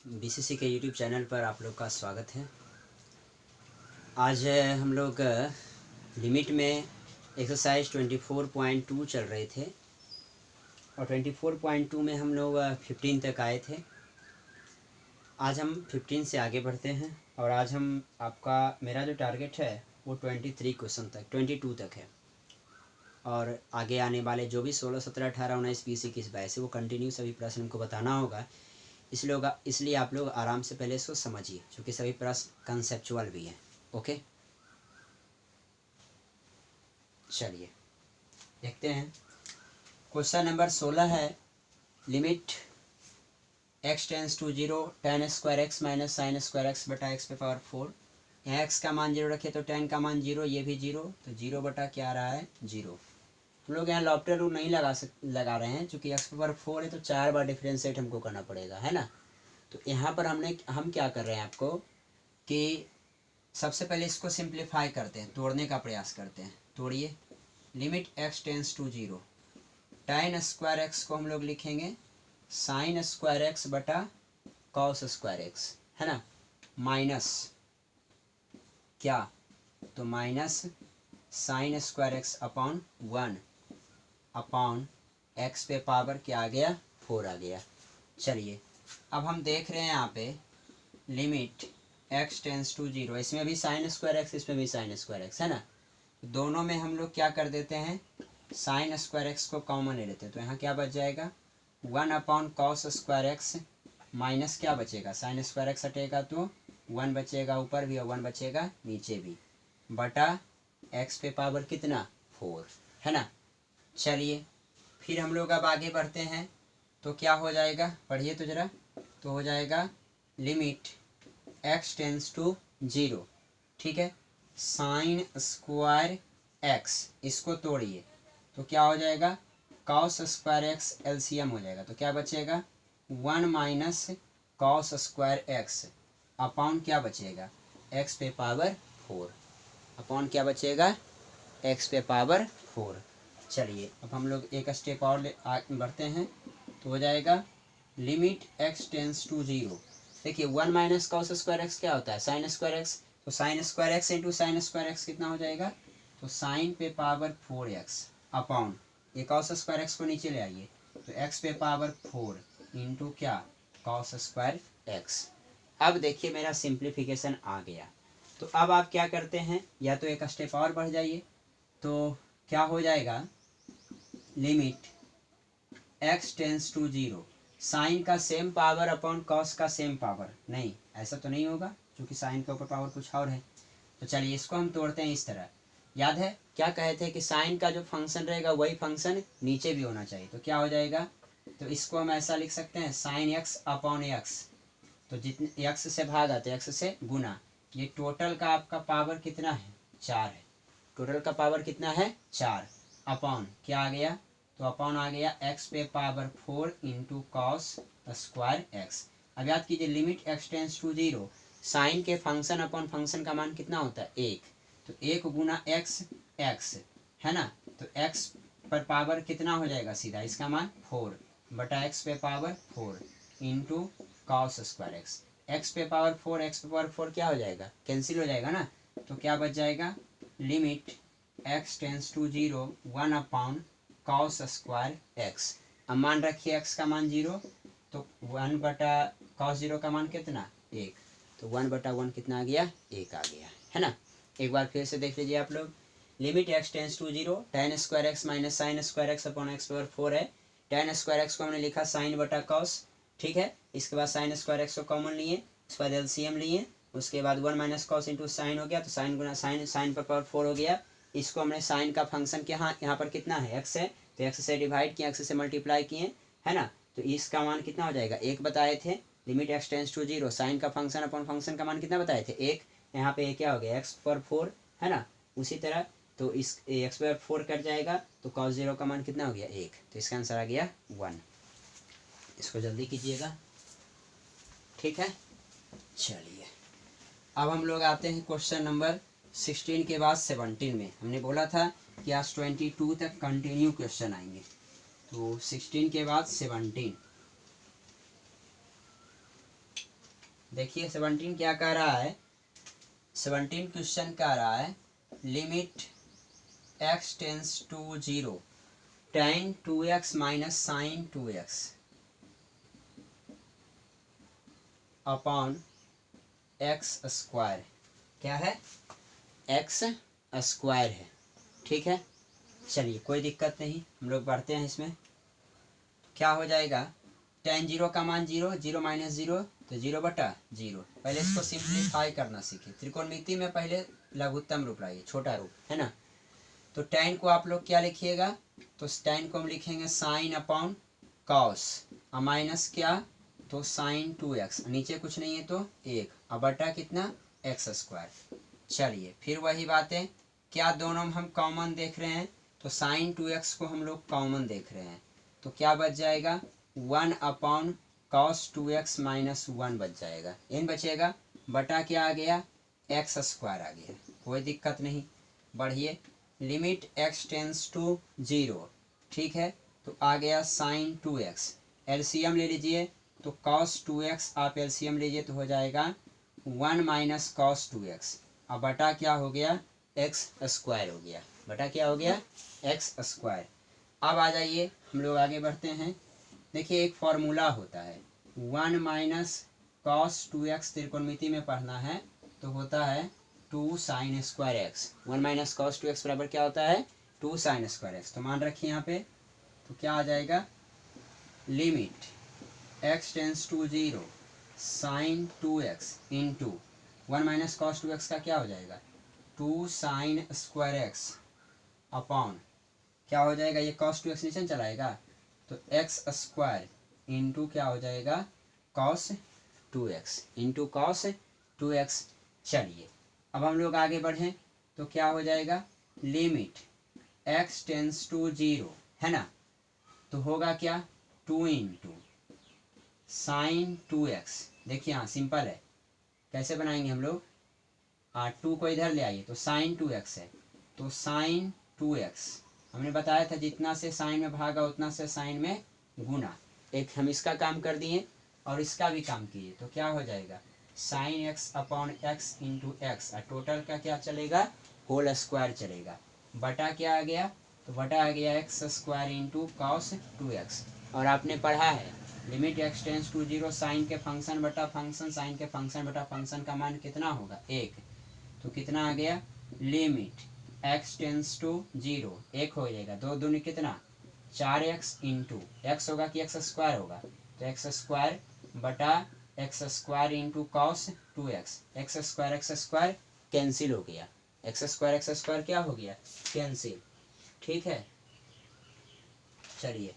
BCC के YouTube channel पर आप लोग का स्वागत है। आज हम लोग लिमिट में एक्सरसाइज 24.2 चल रहे थे और 24.2 में हम लोग 15 तक आए थे। आज हम 15 से आगे बढ़ते हैं और आज हम मेरा जो टारगेट है वो 23 क्वेश्चन तक 22 तक है और आगे आने वाले जो भी 16, 17, 18, 19, 20, 21, 22 वो कंटिन्यू सभी प्रश्न हमको बताना होगा। इसलिए आप लोग आराम से पहले इसको समझिए, क्योंकि सभी प्रश्न कंसेप्चुअल भी हैं। ओके, चलिए देखते हैं। क्वेश्चन नंबर 16 है, limit x tends to 0 tan square x minus sine square x बटा एक्स पे पावर 4। यहाँ x का मान 0 रखे तो tan का मान 0, ये भी 0, तो 0 बटा क्या आ रहा है 0। हम लोग यहाँ लॉफ्टर रूल नहीं लगा रहे हैं, क्योंकि x पे पावर 4 है तो 4 बार डिफरेंशिएट हमको करना पड़ेगा, है ना। तो यहाँ पर हम क्या कर रहे हैं आपको कि सबसे पहले इसको सिंप्लीफाई करते हैं, तोड़ने का प्रयास करते हैं। तोड़िए। Limit x tends to 0 tan square x को हम लोग लिखेंगे साइन स्क्वायर एक्स बटा कॉस स्क्वायर एक्स, है ना, माइनस क्या, तो minus sine square x upon 1 upon x पे पावर क्या आ गया 4 आ गया। चलिए अब हम देख रहे हैं यहाँ पे लिमिट x टेंस टू 0, इसमें भी साइन स्क्वायर एक्स, इसमें भी साइन स्क्वायर एक्स, है ना। दोनों में हम लोग क्या कर देते हैं, साइन स्क्वायर एक्स को कॉमन ले लेते हैं, तो यहाँ क्या बच जाएगा 1 upon cos square x minus क्या बचेगा, साइन स्क्वायर एक्स हटेगा तो 1 बचेगा ऊपर भी और 1 बचेगा नीचे भी, बटा एक्स पे पावर कितना 4, है ना। चलिए फिर हम लोग अब आगे बढ़ते हैं, तो क्या हो जाएगा, पढ़िए तो जरा। तो हो जाएगा लिमिट x टेंस टू 0, ठीक है, साइन स्क्वायर एक्स, इसको तोड़िए तो क्या हो जाएगा कॉस स्क्वायर एक्स एलसीएम हो जाएगा, तो क्या बचेगा 1 minus cos square x upon क्या बचेगा x पे पावर 4, अपॉन क्या बचेगा x पे पावर 4। चलिए अब हम लोग एक स्टेप और बढ़ते हैं, तो हो जाएगा लिमिट x टेंस टू 0। देखिए 1 माइनस कॉस स्क्वायर एक्स क्या होता है साइन स्क्वायर एक्स, तो sign square x into sine square x कितना हो जाएगा, तो साइन पे पावर 4x अपॉन ये कॉस स्क्वायर एक्स को नीचे ले आइए, तो x पे पावर 4 इंटू क्या कॉस स्क्वायर एक्स। अब देखिए मेरा सिंप्लीफिकेशन आ गया। तो अब आप क्या करते हैं, या तो एक स्टेप और बढ़ जाइए, तो क्या हो जाएगा limit x tends to 0 sine का सेम पावर अपॉन कॉस का सेम पावर, नहीं ऐसा तो नहीं होगा क्योंकि साइन के ऊपर पावर कुछ और है। तो चलिए इसको हम तोड़ते हैं इस तरह। याद है क्या कहे थे कि साइन का जो फंक्शन रहेगा वही फंक्शन नीचे भी होना चाहिए, तो क्या हो जाएगा, तो इसको हम ऐसा लिख सकते हैं साइन एक्स अपॉन एक्स, तो जितने एक्स से भागा तो एक्स से गुना, ये टोटल का आपका पावर कितना है 4 है, टोटल का पावर कितना है 4 अपॉन क्या आ गया, तो अपॉन आ गया x पे power 4 into cos square x. अब याद कीजिए limit x tends to 0 sine के फंक्शन अपॉन फंक्शन का मान कितना होता है 1, तो 1 गुना x x, है ना, तो x पर पावर कितना हो जाएगा सीधा इसका मान 4 बटा x पे power 4 into cos square x. X पे पावर 4 एक्स पे पावर 4 क्या हो जाएगा कैंसिल हो जाएगा ना, तो क्या बच जाएगा limit x tends to 0 1 upon cos square x. अब मान रखिए x का मान 0, तो 1 बटा कॉस 0 का मान कितना 1, तो 1 बटा 1 कितना आ गया 1 आ गया, है ना। एक बार फिर से देख लीजिए आप लोग, limit x tends to 0 tan square x minus sine square x upon x power 4 है। tan स्क्वायर एक्स को हमने लिखा साइन बटा कॉस, ठीक है, इसके बाद साइन स्क्वायर एक्स को कॉमन लिए, उसके बाद एलसीएम लिए, उसके बाद 1 माइनस कॉस इंटू साइन हो गया, तो साइन गुना साइन, साइन पर पावर 4 हो गया। इसको हमने साइन का फंक्शन के यहाँ पर कितना है x है, तो x से डिवाइड किया, x से मल्टीप्लाई किए, है ना, तो इसका मान कितना हो जाएगा 1 बताए थे। Limit x tends to 0 sine का फंक्शन अपॉन फंक्शन का मान कितना बताए थे 1, यहाँ पे क्या हो गया x पर 4, है ना। उसी तरह तो इस x पर 4 कट जाएगा, तो cos 0 का मान कितना हो गया 1, तो इसका आंसर आ गया 1। इसको जल्दी कीजिएगा, ठीक है। चलिए अब हम लोग आते हैं क्वेश्चन नंबर 16 के बाद 17 में। हमने बोला था कि आज 22 तक कंटिन्यू क्वेश्चन आएंगे, तो 16 के बाद 17। देखिए 17 क्या कह रहा है, 17 क्वेश्चन कह रहा है limit x tends to 0 tan 2x minus sine 2x upon x square. क्या है? एक्स स्क्वायर है। ठीक है, चलिए कोई दिक्कत नहीं, हम लोग बढ़ते हैं इसमें। क्या हो जाएगा, tan 0 का मान 0, 0 माइनस 0 तो 0/0। पहले इसको सिंप्लीफाई करना सीखिए। त्रिकोणमिति में पहले लघुत्तम रूप लाइए, छोटा रूप है ना। तो tan को आप लोग क्या लिखिएगा, तो tan को हम लिखेंगे साइन अपॉन कॉस, और माइनस क्या, तो साइन 2x, नीचे कुछ नहीं है तो 1, और बटा कितना, एक्स स्क्वायर। चलिए फिर वही बातें, क्या दोनों हम कॉमन देख रहे हैं, तो साइन 2x को हम लोग कॉमन देख रहे हैं, तो क्या बच जाएगा, 1 अपॉन कॉस 2x माइनस 1 बच जाएगा, इन बचेगा, बटा क्या आ गया, एक्स स्क्वायर आ गया। कोई दिक्कत नहीं, बढ़िए। लिमिट x टेंस टू 0, ठीक है, तो आ गया साइन 2x, एलसीएम ले लीजिए, तो cos 2x आप एलसीएम लीजिए तो हो जाएगा 1 माइनस कॉस 2x, अब बटा क्या हो गया, एक्स स्क्वायर हो गया, बटा क्या हो गया, एक्स स्क्वायर। अब आ जाइए हम लोग आगे बढ़ते हैं। देखिए एक फॉर्मूला होता है 1 माइनस कॉस 2x, त्रिकोणमिति में पढ़ना है तो होता है 2 sign square x. 1 minus cos 2x बराबर क्या होता है, 2 साइन स्क्वायर एक्स। तो मान रखिए यहाँ पे, तो क्या आ जाएगा, limit x tends to 0 sine 2x into 1 minus cos 2x का क्या हो जाएगा, 2 साइन स्क्वायर एक्स अपॉन क्या हो जाएगा, ये कॉस 2x नीचे चलाएगा तो एक्स स्क्वायर इंटू क्या हो जाएगा, cos 2x into cos 2x। चलिए अब हम लोग आगे बढ़ें तो क्या हो जाएगा, लिमिट x टेंस टू 0 है ना, तो होगा क्या, 2 इंटू साइन 2x। देखिए हाँ सिंपल है, कैसे बनाएंगे हम लोग, 2 को इधर ले आइए तो साइन 2x है, तो साइन 2x हमने बताया था जितना से साइन में भागा उतना से साइन में गुना। एक हम इसका काम कर दिए और इसका भी काम किए, तो क्या हो जाएगा, sine x upon x into x, और टोटल का क्या चलेगा, होल स्क्वायर चलेगा, बटा क्या आ गया, तो बटा आ गया x square into cos 2x। और आपने पढ़ा है limit x tends to 0 sine के फंक्शन बटा फंक्शन, साइन के फंक्शन बटा फंक्शन का मान कितना होगा, 1। तो कितना आ गया, लिमिट x टेंस टू 0, 1 हो जाएगा, 2 दूनी कितना, 4x इंटू एक्स होगा कि एक्स स्क्वायर होगा, तो एक्स स्क्वायर बटा x square into cos 2x। X square cancel हो गया, एक्स स्क्वायर क्या हो गया, कैंसिल। ठीक है, चलिए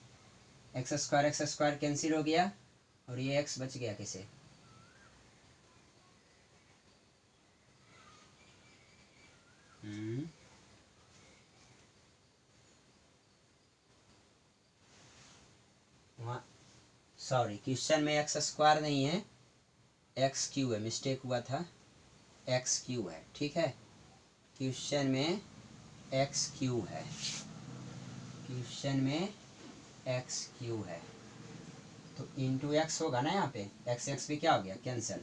एक्स स्क्वायर कैंसिल हो गया और ये एक्स बच गया किसे, वहाँ, सॉरी क्वेश्चन में एक्स स्क्वायर नहीं है, एक्स क्यू है, मिस्टेक हुआ था, एक्स क्यू है। ठीक है, क्वेश्चन में एक्स क्यू है, क्वेश्चन में एक्स क्यू है, तो इंटू एक्स होगा ना, यहाँ पे एक्स एक्स भी क्या हो गया, कैंसिल।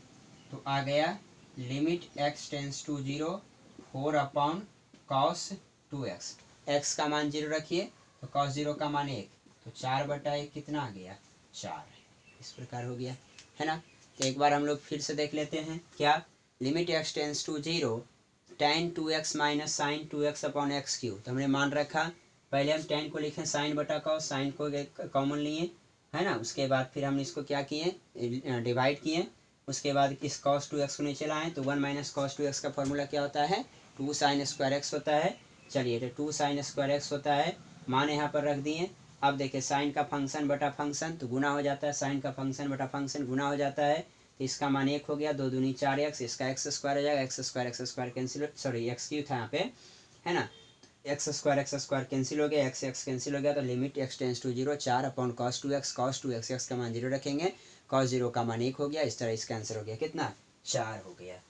तो आ गया limit x tends to 0 4 upon cos 2x। X का मान 0 रखिए तो कॉस 0 का मान 1, तो 4/1 कितना आ गया, 4। इस प्रकार हो गया है ना। तो एक बार हम लोग फिर से देख लेते हैं, क्या, limit x tends to 0 tan 2x minus sine 2x upon x cube. तो हमने मान रखा, पहले हम tan को लिखें साइन बटा कॉस, साइन को कॉमन लिए है ना, उसके बाद फिर हमने इसको क्या किए, डिवाइड किए, उसके बाद इस cos 2x को नीचे लाएं तो 1 माइनस कॉस 2x का फॉर्मूला क्या होता है, 2 साइन स्क्वायर एक्स होता है। चलिए तो 2 साइन स्क्वायर एक्स होता है, मान यहाँ पर रख दिए। अब देखिए साइन का फंक्शन बटा फंक्शन तो गुना हो जाता है, साइन का फंक्शन बटा फंक्शन गुना हो जाता है, तो इसका मान 1 हो गया, 2 दूनी 4x, इसका एक्स स्क्वायर हो जाएगा, x square cancel, sorry x Q था यहाँ पे है ना, एक्स स्क्वायर कैंसिल हो गया, एक्स एक्स कैंसिल हो गया, तो limit x tends to 0 4 upon cos 2x, x का मान 0 रखेंगे, कॉस 0 का मान 1 हो गया, इस तरह इसका आंसर हो गया कितना, 4 हो गया।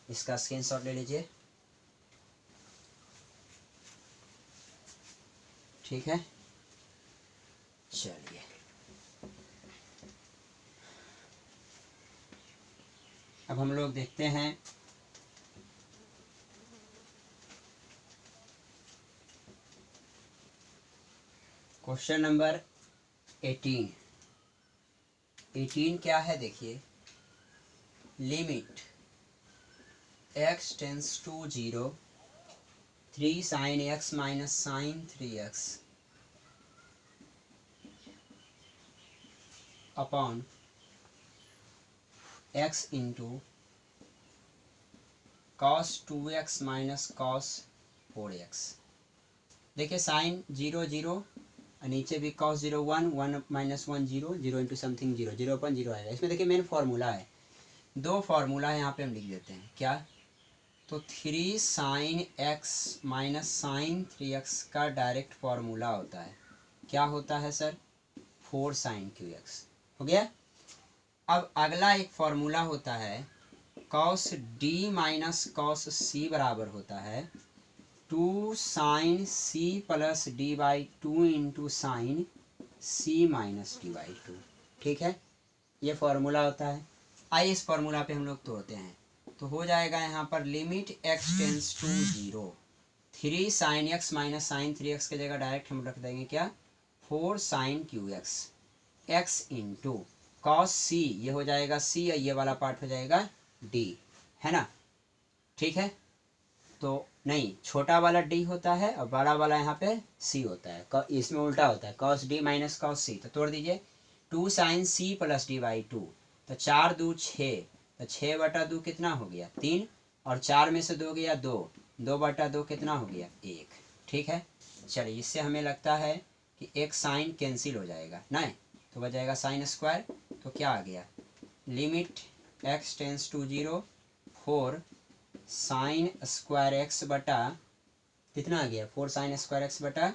इसका स्क्रीनशॉट ले लीजिए। ठीक है, चलिए अब हम लोग देखते हैं क्वेश्चन नंबर 18। 18 क्या है देखिए, limit x tends to 0 3 sin x minus sine 3x upon x into cos 2x minus cos 4x। देखिए साइन 0 0 नीचे भी cos 0 1 1 माइनस 1 0 0 इंटू समथिंग 0 0 अपन 0 आएगा। इसमें देखिए मेन फार्मूला है, दो फार्मूला है यहाँ पे हम लिख देते हैं क्या, तो 3 sine x minus sine 3x का डायरेक्ट फार्मूला होता है, क्या होता है सर, 4 साइन QX हो गया। अब अगला एक फार्मूला होता है cos d minus cos c बराबर होता है 2 sine c plus d by 2 into sine c minus d by 2। ठीक है, ये फार्मूला होता है। आइए इस फार्मूला पे हम लोग तोड़ते हैं, तो हो जाएगा यहाँ पर limit x tends to 0 3 sine x minus sine 3x की जगह डायरेक्ट हम रख देंगे क्या, 4 sine QX x into cos c, ये हो जाएगा c, ये वाला पार्ट हो जाएगा d, है ना। ठीक है, तो नहीं, छोटा वाला d होता है और बड़ा वाला यहाँ पे c होता है, इसमें उल्टा होता है cos d minus cos c। तो तोड़ दीजिए, 2 sine c plus d by 2, तो 4 2 6, तो 6 बटा 2 कितना हो गया 3, और 4 में से 2 गया 2, 2 बटा 2 कितना हो गया 1। ठीक है, चलिए इससे हमें लगता है कि एक साइन कैंसिल हो जाएगा, नहीं तो बच जाएगा साइन स्क्वायर। तो क्या आ गया, limit x tends to 0 4 sine square x बटा कितना आ गया, 4 साइन स्क्वायर एक्स बटा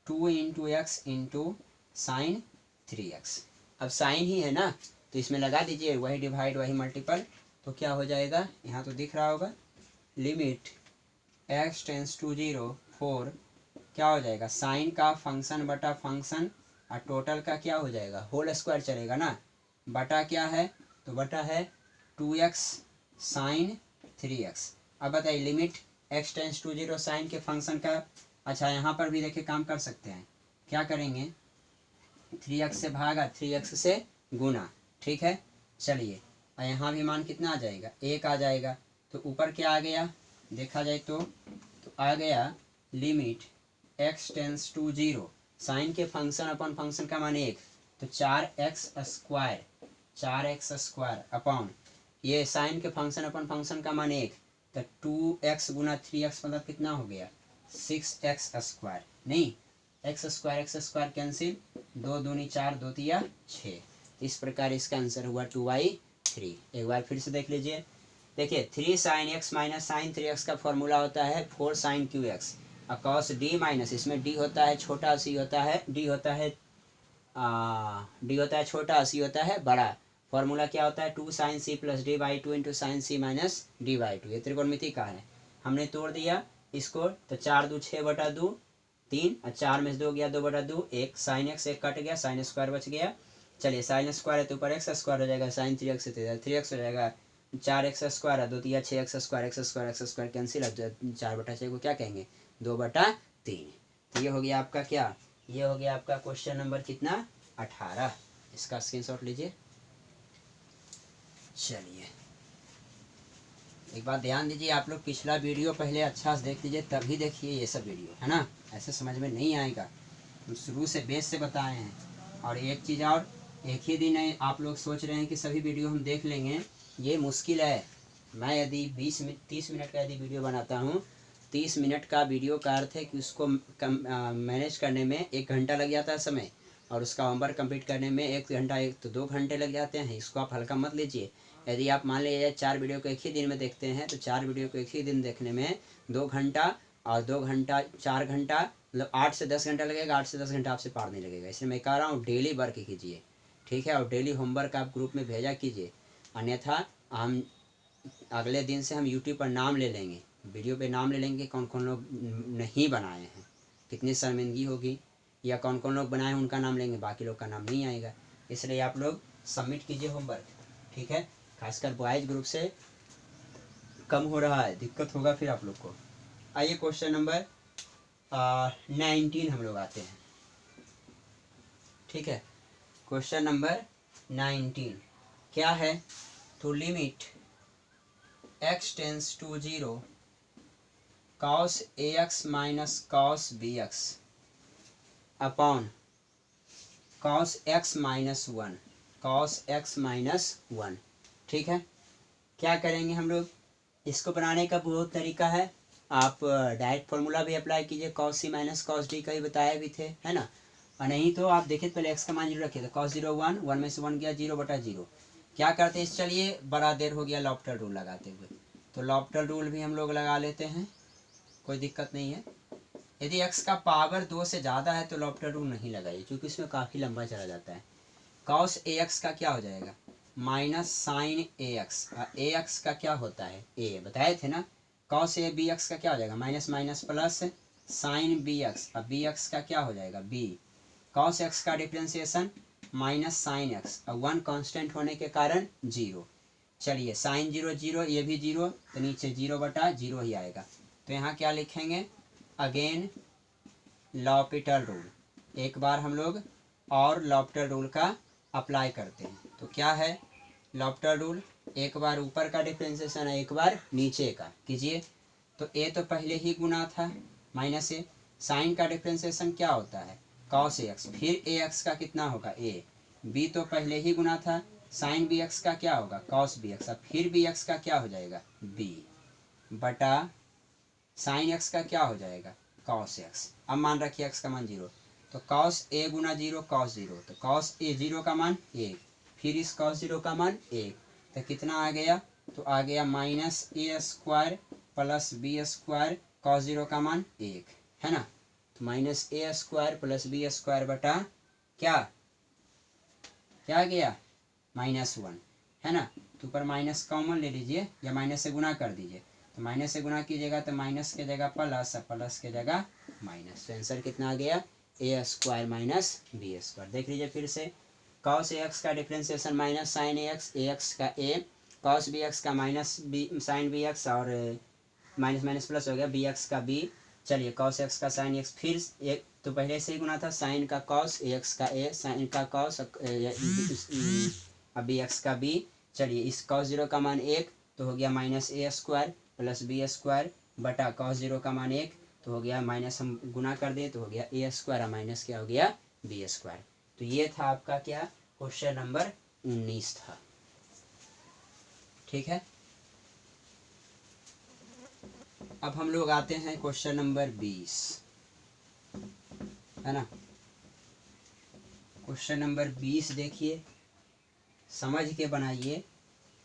2 into x into sine 3x। अब साइन ही है ना, तो इसमें लगा दीजिए, वही डिवाइड वही मल्टीपल, तो क्या हो जाएगा, यहाँ तो दिख रहा होगा, लिमिट x टेंस टू 0 4 क्या हो जाएगा, साइन का फंक्शन बटा फंक्शन, और टोटल का क्या हो जाएगा, होल स्क्वायर चलेगा ना, बटा क्या है, तो बटा है 2x साइन 3x। अब बताइए limit x tends to 0 sine के फंक्शन का, अच्छा यहाँ पर भी देखिए काम कर सकते हैं, क्या करेंगे, 3x से भागा 3x से गुना। ठीक है, चलिए और यहाँ भी मान कितना आ जाएगा, 1 आ जाएगा, तो ऊपर क्या आ गया देखा जाए तो आ गया limit x tends to 0 sine के फंक्शन अपन फंक्शन का मान 1, तो 4x स्क्वायर अपॉन ये साइन के फंक्शन अपन फंक्शन का मान 1, तो 2x गुना 3x मतलब कितना हो गया 6x स्क्वायर, नहीं x स्क्वायर कैंसिल, 2 दूनी 4 2 तिया 6। इस प्रकार इसका आंसर हुआ 2/3। एक बार फिर से देख लीजिए, देखिए 3 sine x minus sine 3x का फॉर्मूला होता है 4 साइन QX, और cos d माइनस, इसमें d होता है छोटा, c होता है d होता है छोटा, c होता है बड़ा। फॉर्मूला क्या होता है 2 sine c plus d by 2 into sine c minus d by 2। ये त्रिकोणमिति का है, हमने तोड़ दिया इसको, तो 4 2 6 बटा 2 3, और 4 में से 2 गया 2 बटा 2 1, साइन x 1 कट गया, साइन स्क्वायर बच गया। चलिए साइन स्क्वायर है तो ऊपर x स्क्वायर हो जाएगा, साइन 3x से 3x हो जाएगा, 4x स्क्वायर है 2 तिया 6x स्क्वायर कैंसिल, अब 4 बटा 6 को क्या कहेंगे 2 बटा 3। तो ये हो गया आपका क्या, ये हो गया आपका क्वेश्चन नंबर कितना 18। इसका स्क्रीनशॉट लीजिए। चलिए एक बात ध्यान दीजिए, आप लोग पिछला वीडियो पहले अच्छा से देख लीजिए, तभी देखिए ये सब वीडियो, है ना, ऐसे समझ में नहीं आएगा, हम शुरू से बेस से बताए हैं। और एक चीज़ और, एक ही दिन है, आप लोग सोच रहे हैं कि सभी वीडियो हम देख लेंगे, ये मुश्किल है। मैं यदि 30 मिनट का यदि वीडियो बनाता हूँ, 30 मिनट का वीडियो का अर्थ है कि उसको मैनेज करने में 1 घंटा लग जाता है समय, और उसका होमवर्क कंप्लीट करने में 1 घंटा, 1 तो 2 घंटे लग जाते हैं। इसको आप हल्का मत लीजिए। यदि आप मान लीजिए 4 वीडियो को एक ही दिन में देखते हैं, तो 4 वीडियो को एक ही दिन देखने में 2 घंटा, और 2 घंटा 4 घंटा, मतलब 8 से 10 घंटा लगेगा। 8 से 10 घंटा आपसे पार नहीं लगेगा, इसलिए मैं कह रहा हूँ डेली वर्क कीजिए, ठीक है, और डेली होमवर्क आप ग्रुप में भेजा कीजिए, अन्यथा हम अगले दिन से हम यूट्यूब पर नाम ले लेंगे, वीडियो पे नाम ले लेंगे कौन कौन लोग नहीं बनाए हैं, कितनी शर्मिंदगी होगी, या कौन कौन लोग बनाए हैं उनका नाम लेंगे, बाकी लोग का नाम नहीं आएगा। इसलिए आप लोग सबमिट कीजिए होमवर्क, ठीक है। खासकर बॉयज ग्रुप से कम हो रहा है, दिक्कत होगा फिर आप लोग को। आइए क्वेश्चन नंबर 19 हम लोग आते हैं। ठीक है, क्वेश्चन नंबर 19 क्या है, to limit x tends to 0 cos ax minus cos bx upon cos x minus 1 cos x minus 1। ठीक है, क्या करेंगे हम लोग, इसको बनाने का बहुत तरीका है। आप डायरेक्ट फॉर्मूला भी अप्लाई कीजिए, cos c minus cos d का ही बताए भी थे, है ना। और नहीं तो आप देखिए पहले x का मान 0 रखिए, तो cos 0 1, 1 में से 1 गया 0/0। क्या करते हैं, चलिए बड़ा देर हो गया लॉफ्टर रूल लगाते हुए, तो लॉफ्टर रूल भी हम लोग लगा लेते हैं, कोई दिक्कत नहीं है। यदि x का पावर 2 से ज़्यादा है तो लॉफ्टर रूल नहीं लगाइए, क्योंकि इसमें काफ़ी लंबा चला जाता है। cos ax का क्या हो जाएगा, माइनस साइन ax, ax का क्या होता है a, बताए थे ना। cos a bx का क्या हो जाएगा, minus minus plus sign bx, अब bx का क्या हो जाएगा b। cos x का डिफ्रेंसिएशन माइनस साइन x, अब 1 कांस्टेंट होने के कारण 0। चलिए साइन 0 0, ये भी 0, तो नीचे 0/0 ही आएगा। तो यहाँ क्या लिखेंगे, अगेन लॉपिटल रूल, एक बार हम लोग और लॉपिटल रूल का अप्लाई करते हैं। तो क्या है लॉपिटल रूल, एक बार ऊपर का डिफ्रेंसिएशन है, एक बार नीचे का कीजिए। तो a तो पहले ही गुना था माइनस ए, साइन का डिफ्रेंसिएशन क्या होता है cos ax, फिर ax का कितना होगा a, b तो पहले ही गुना था, साइन bx का क्या होगा cos bx, अब फिर bx का क्या हो जाएगा b बटा साइन x का क्या हो जाएगा cos x। अब मान रखिए x का मान 0, तो cos a गुना 0 cos 0, तो cos a 0 का मान 1, फिर इस cos 0 का मान 1, तो कितना आ गया, तो आ गया minus a square plus b square, cos 0 का मान 1 है ना। तो minus a square plus b square बटा क्या क्या गया -1 है ना। तो ऊपर माइनस कॉमन ले लीजिए या माइनस से गुना कर दीजिए, तो माइनस से गुना कीजिएगा तो माइनस के जगह प्लस, प्लस के जगह माइनस, तो आंसर कितना आ गया a square minus b square. देख लीजिए फिर से, cos ax का डिफ्रेंसिएशन माइनस साइन ax का a, cos bx का माइनस b साइन bx, और माइनस माइनस प्लस हो गया bx का b। चलिए cos x का साइन x, फिर एक तो पहले से ही गुना था, साइन का cos ax का a, साइन का cos अब bx का b। चलिए इस cos 0 का मान 1, तो हो गया minus a square plus b square बटा cos 0 का मान 1, तो हो गया माइनस, हम गुना कर दें तो हो गया a स्क्वायर, और माइनस क्या हो गया b स्क्वायर। तो ये था आपका क्या क्वेश्चन नंबर 19 था। ठीक है, अब हम लोग आते हैं क्वेश्चन नंबर 20, है ना। क्वेश्चन नंबर 20 देखिए, समझ के बनाइए,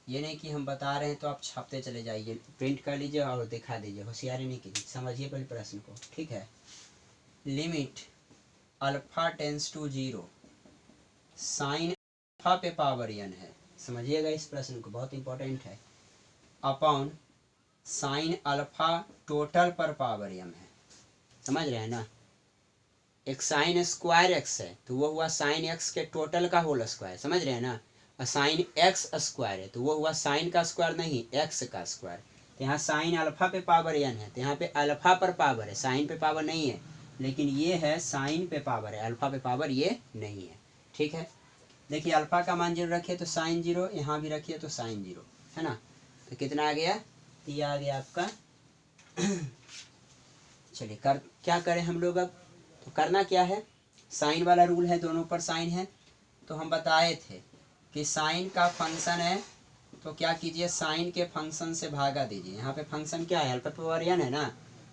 ये नहीं कि हम बता रहे हैं तो आप छापते चले जाइए, प्रिंट कर लीजिए और दिखा दीजिए, होशियारी नहीं कीजिए, समझिए पहले प्रश्न को। ठीक है, limit alpha tends to 0 sine alpha पे पावर n है, समझिएगा इस प्रश्न को, बहुत इंपॉर्टेंट है, अपॉन साइन अल्फा टोटल पर पावर m है, समझ रहे हैं ना। एक साइन स्क्वायर एक्स है तो वो हुआ साइन एक्स के टोटल का होल स्क्वायर, समझ रहे हैं ना। और साइन एक्स स्क्वायर है तो वो हुआ साइन का स्क्वायर नहीं एक्स का स्क्वायर। तो यहाँ साइन अल्फा पे पावर n है, तो यहाँ पे अल्फा पर पावर है, साइन पे पावर नहीं है, लेकिन ये है साइन पे पावर है, अल्फा पे पावर ये नहीं है। ठीक है, देखिए अल्फा का मान 0 रखिए तो साइन 0, यहाँ भी रखिए तो साइन 0, है ना। तो कितना आ गया, तो ये आ गया आपका चलिए क्या करें हम लोग, अब तो करना क्या है, साइन वाला रूल है, दोनों पर साइन है, तो हम बताए थे कि साइन का फंक्शन है तो क्या कीजिए, साइन के फंक्शन से भागा दीजिए। यहाँ पे फंक्शन क्या है, अल्फा पर पावर n है ना,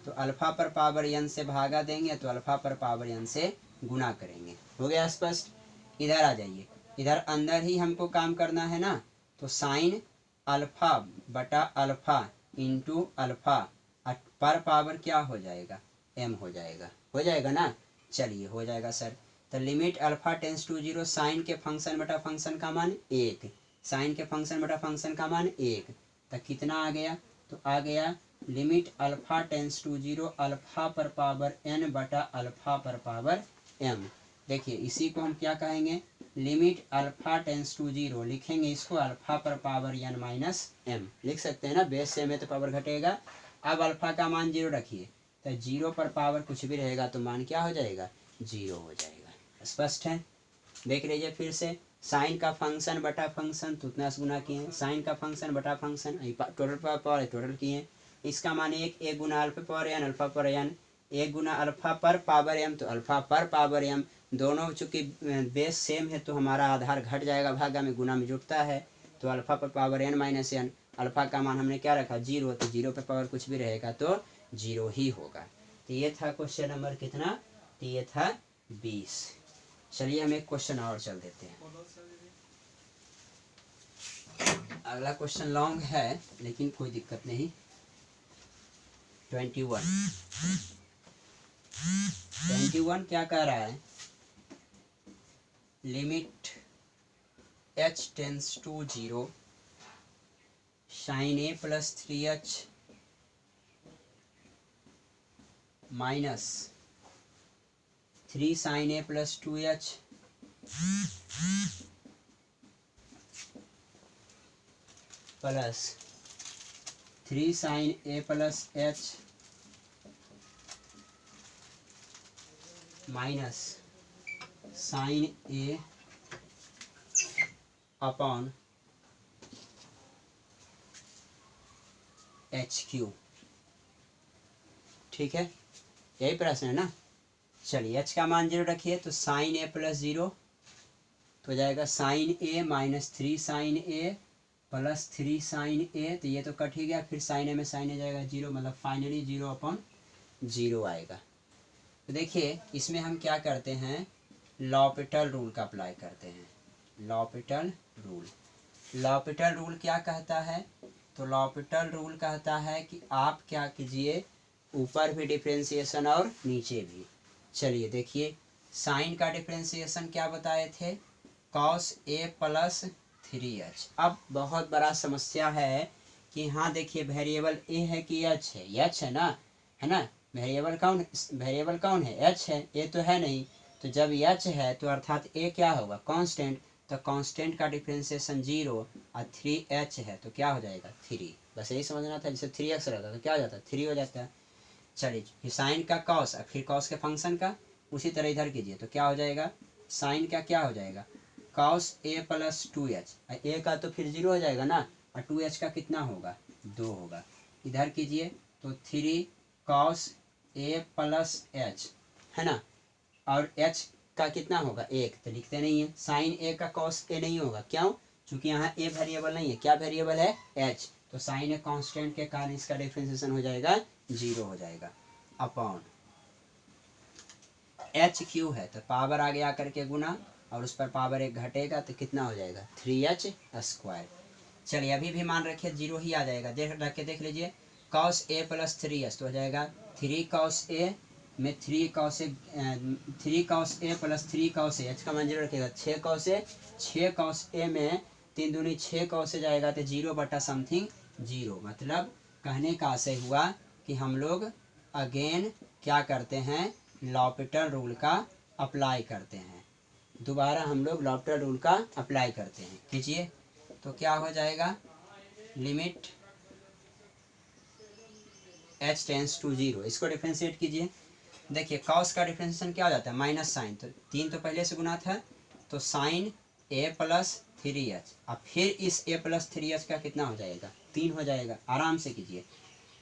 तो अल्फा पर पावर n से भागा देंगे तो अल्फा पर पावर n से गुना करेंगे। हो गया स्पष्ट। इधर आ जाइए, इधर अंदर ही हमको काम करना है ना, तो साइन अल्फा बटा अल्फा इंटू अल्फा पर पावर क्या हो जाएगा m हो जाएगा ना। चलिए हो जाएगा सर, तो limit alpha tends to 0 sine के फंक्शन बटा फंक्शन का मान 1, साइन के फंक्शन बटा फंक्शन का मान 1, तो कितना आ गया, तो आ गया limit alpha tends to 0 alpha पर पावर n बटा अल्फा पर पावर m। देखिए इसी को हम क्या कहेंगे, limit alpha tends to zero, लिखेंगे इसको अल्फा पर पावर n माइनस m लिख सकते हैं ना, बेस सेम है तो पावर घटेगा। अब अल्फा का मान जीरो रखिए, तो जीरो पर पावर कुछ भी रहेगा तो मान क्या हो जाएगा, जीरो हो जाएगा। स्पष्ट है, देख लीजिए फिर से, साइन का फंक्शन बटा फंक्शन तो उतना से गुना किए, साइन का फंक्शन बटा फंक्शन टोटल पावर टोटल किए, इसका मान एक गुना अल्फा पावर n, अल्फा पर n, एक गुना अल्फा पर पावर m तो अल्फा पर पावर m, दोनों चूंकि बेस सेम है तो हमारा आधार घट जाएगा, भागा में गुना में जुटता है, तो अल्फा पर power n minus n, alpha का मान हमने क्या रखा जीरो, तो जीरो पर पावर कुछ भी रहेगा तो जीरो ही होगा। तो ये था क्वेश्चन नंबर कितना, तो ये था 20। चलिए हम एक क्वेश्चन और चल देते हैं। अगला क्वेश्चन लॉन्ग है लेकिन कोई दिक्कत नहीं। 21 क्या कह रहा है, limit h tends to zero sine a plus 3h minus 3 sine a plus 2h plus 3 sine a plus h minus sine a upon h cube. ठीक है, यही प्रश्न है ना। चलिए h का मान जीरो रखिए, तो साइन a प्लस जीरो तो हो जाएगा sine a minus 3 sine a plus 3 sine a, तो ये तो कट ही गया, फिर साइन a में साइन a जाएगा जीरो, मतलब फाइनली जीरो अपॉन जीरो आएगा। तो देखिए इसमें हम क्या करते हैं, लॉपिटल रूल का अप्लाई करते हैं। लॉपिटल रूल क्या कहता है, तो लॉपिटल रूल कहता है कि आप क्या कीजिए, ऊपर भी डिफ्रेंसिएशन और नीचे भी। चलिए देखिए, साइन का डिफ्रेंसिएशन क्या बताए थे, कॉस a प्लस 3h। अब बहुत बड़ा समस्या है कि यहाँ देखिए वेरिएबल a है कि h है, h है ना, है ना, वेरिएबल कौन है, h है, a तो है नहीं, तो जब h है तो अर्थात a क्या होगा, कांस्टेंट, तो कांस्टेंट का डिफरेंशिएशन जीरो और 3h है तो क्या हो जाएगा 3। बस यही समझना था, जैसे 3x रहता तो क्या हो जाता है 3 हो जाता है। चलिए फिर साइन का कॉस और फिर कॉस के फंक्शन का उसी तरह इधर कीजिए, तो क्या हो जाएगा, साइन का क्या हो जाएगा cos a plus 2h, a का तो फिर जीरो हो जाएगा ना, और 2h का कितना होगा 2 होगा। इधर कीजिए तो 3 कॉस a प्लस h है ना, और h का कितना होगा 1, तो लिखते नहीं है, साइन a का कॉस a नहीं होगा, क्यों, क्योंकि यहाँ a वेरिएबल नहीं है, क्या वेरिएबल है h, तो साइन a कांस्टेंट के कारण इसका डिफरेंशिएशन हो जाएगा जीरो हो जाएगा, अपॉन एच क्यू है तो पावर आगे आकर के गुना और उस पर पावर एक घटेगा तो कितना हो जाएगा 3h स्क्वायर। चलिए अभी भी मान रखिए जीरो ही आ जाएगा, रख के देख लीजिए, कॉस a प्लस 3h तो हो जाएगा 3 कॉस a में 3 cos a plus 3 cos a, h का मान जीरो रखेगा, 6 कॉस a, 6 कॉस a में 3 दूनी 6 कॉस a जाएगा तो जीरो बटा समथिंग जीरो। मतलब कहने का आशय हुआ कि हम लोग अगेन क्या करते हैं, लॉपिटल रूल का अप्लाई करते हैं, दोबारा हम लोग लॉपिटल रूल का अप्लाई करते हैं। कीजिए तो क्या हो जाएगा, limit h tends to zero, इसको डिफ्रेंशिएट कीजिए। देखिए कॉस का डिफ्रेंशिएशन क्या हो जाता है माइनस साइन, तो 3 तो पहले से गुना था, तो साइन a प्लस 3h, अब फिर इस a प्लस 3h का कितना हो जाएगा 3 हो जाएगा, आराम से कीजिए,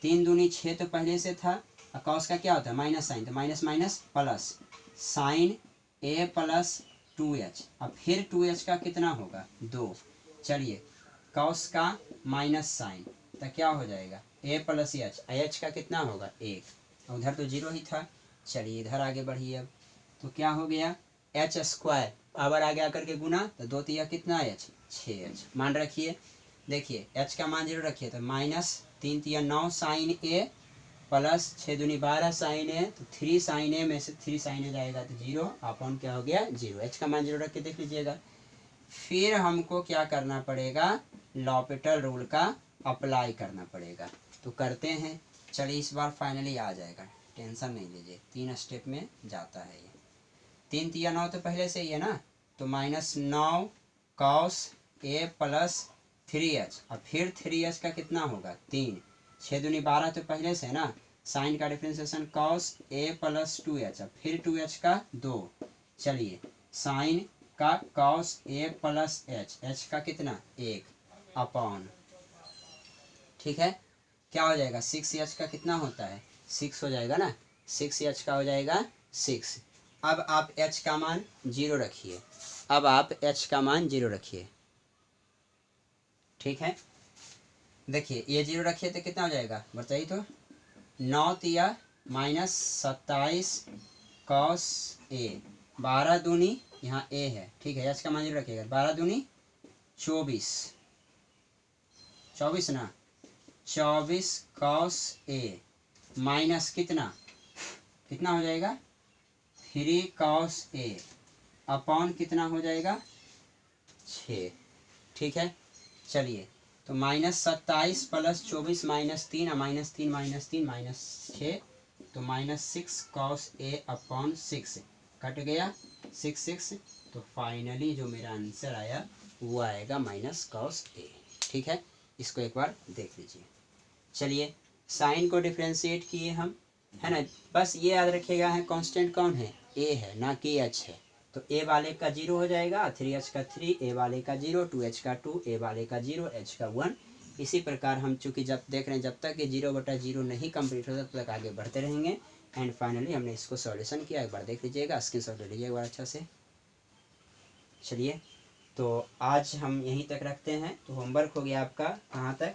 3 दूनी 6 तो पहले से था, और कॉस का क्या होता है माइनस साइन, तो minus minus plus sign a plus 2h, अब फिर 2h का कितना होगा 2। चलिए कॉस का माइनस साइन तो क्या हो जाएगा a प्लस h का कितना होगा 1, उधर तो जीरो ही था। चलिए इधर आगे बढ़िए, अब तो क्या हो गया h स्क्वायर, पावर आगे आकर के गुना, तो 2 तिया कितना h 6h, मान रखिए। देखिए h का मान जीरो रखिए, तो माइनस 3 तिया 9 साइन a प्लस 6 दूनी 12 साइन a, तो 3 साइन a में से 3 साइन a जाएगा तो जीरो, अपॉन क्या हो गया जीरो, h का मान जीरो रख के देख लीजिएगा। फिर हमको क्या करना पड़ेगा, लॉपिटल रूल का अप्लाई करना पड़ेगा, तो करते हैं। चलिए इस बार फाइनली आ जाएगा, टेंशन नहीं लीजिए, 3 स्टेप में जाता है ये, 3 तिया 9 तो पहले से ही है ना, तो -9 cos a प्लस 3h, और फिर 3h का कितना होगा 3, 6 दूनी 12 तो पहले से है ना, साइन का differentiation cos a plus 2h, और फिर 2h का 2, चलिए साइन का cos a प्लस h का कितना 1 अपॉन, ठीक है, क्या हो जाएगा 6h का कितना होता है 6 हो जाएगा ना, 6h का हो जाएगा 6। अब आप h का मान 0 रखिए, अब आप h का मान 0 रखिए, ठीक है। देखिए ये 0 रखिए तो कितना हो जाएगा बताइए तो, 9 तिया -27 cos a, 12 दूनी यहाँ a है, ठीक है, h का मान 0 रखिएगा, 12 दूनी 24 ना, 24 cos a माइनस कितना कितना हो जाएगा 3 cos a अपॉन कितना हो जाएगा 6, ठीक है। चलिए तो -27 प्लस 24 -3 -3 तो -6 cos a अपॉन 6 कट गया 6 तो फाइनली जो मेरा आंसर आया वो आएगा -cos a, ठीक है। इसको एक बार देख लीजिए। चलिए साइन को डिफ्रेंशिएट किए हम, है ना, बस ये याद रखिएगा है कांस्टेंट कौन है a है ना कि h है, तो a वाले का 0 हो जाएगा, 3h का 3, a वाले का 0, 2h का 2, a वाले का 0, h का 1। इसी प्रकार हम चूँकि जब देख रहे हैं जब तक ये 0/0 नहीं कंप्लीट होता तब तक आगे बढ़ते रहेंगे। एंड फाइनली हमने इसको सॉल्यूशन किया, एक बार देख लीजिएगा, स्क्रीनशॉट ले लीजिएगा एक बार अच्छा से। चलिए तो आज हम यहीं तक रखते हैं। तो होमवर्क हो गया आपका कहाँ तक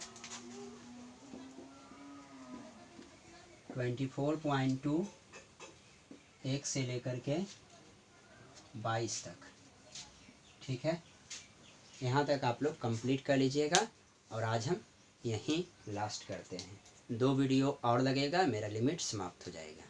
24.2 1 से लेकर के 22 तक, ठीक है, यहाँ तक आप लोग कंप्लीट कर लीजिएगा। और आज हम यहीं लास्ट करते हैं, 2 वीडियो और लगेगा, मेरा लिमिट समाप्त हो जाएगा।